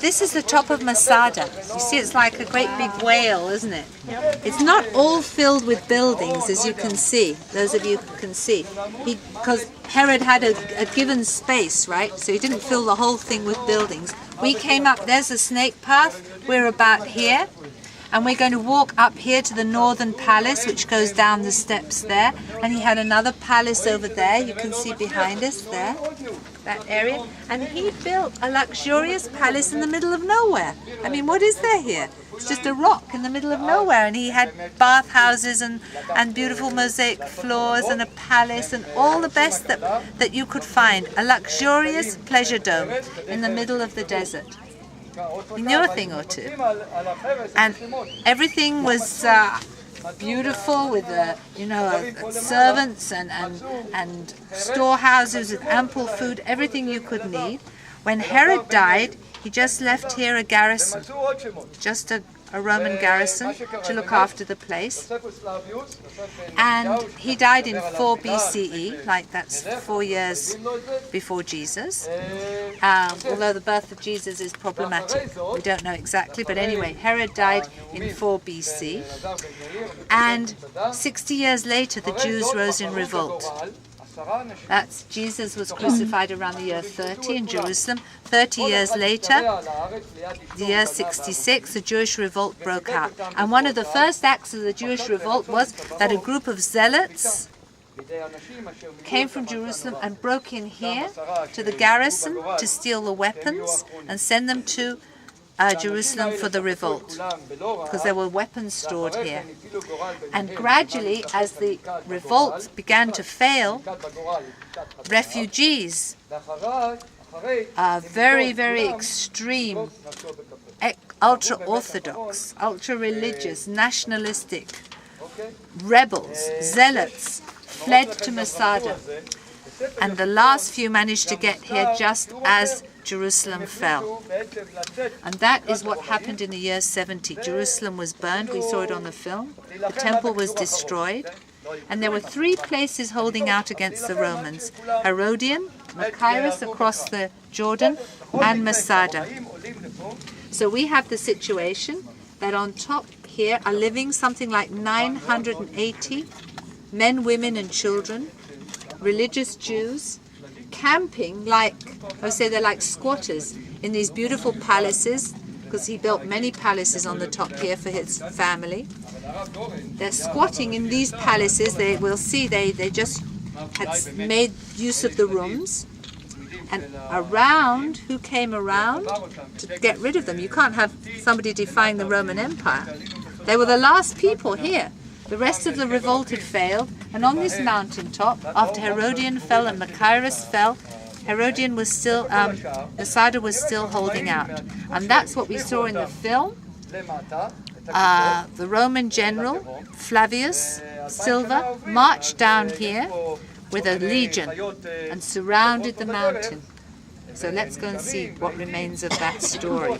This is the top of Masada. You see, it's like a great big whale, isn't it? It's not all filled with buildings, as you can see. Those of you who can see. Because Herod had a given space, right? So he didn't fill the whole thing with buildings. We came up, there's a snake path. We're about here. And we're going to walk up here to the northern palace, which goes down the steps there. And he had another palace over there, you can see behind us there, that area. And he built a luxurious palace in the middle of nowhere. I mean, what is there here? It's just a rock in the middle of nowhere. And he had bathhouses and beautiful mosaic floors and a palace and all the best that you could find. A luxurious pleasure dome in the middle of the desert. You know a thing or two. And everything was beautiful with servants and storehouses with ample food, everything you could need. When Herod died, he just left here a garrison, just a Roman garrison to look after the place. And he died in 4 BCE, like that's 4 years before Jesus. Although the birth of Jesus is problematic. We don't know exactly, but anyway, Herod died in 4 BC. And 60 years later, the Jews rose in revolt. That's Jesus was crucified around the year 30 in Jerusalem. 30 years later, the year 66, the Jewish revolt broke out. And one of the first acts of the Jewish revolt was that a group of zealots came from Jerusalem and broke in here to the garrison to steal the weapons and send them to Jerusalem for the revolt, because there were weapons stored here. And gradually, as the revolt began to fail, refugees, very, very extreme, ultra-orthodox, ultra-religious, nationalistic rebels, zealots, fled to Masada. And the last few managed to get here just as Jerusalem fell. And that is what happened in the year 70. Jerusalem was burned, we saw it on the film. The temple was destroyed. And there were 3 places holding out against the Romans: Herodian, Machaerus across the Jordan, and Masada. So we have the situation that on top here are living something like 980 men, women and children, religious Jews, camping like, I would say they're like squatters in these beautiful palaces, because he built many palaces on the top here for his family. They're squatting in these palaces. We'll see they just had made use of the rooms. And around, who came around to get rid of them? You can't have somebody defying the Roman Empire. They were the last people here. The rest of the revolt had failed, and on this mountaintop, after Herodian fell and Machaerus fell, Herodian was still, Masada was still holding out. And that's what we saw in the film. The Roman general, Flavius Silva, marched down here with a legion and surrounded the mountain. So let's go and see what remains of that story.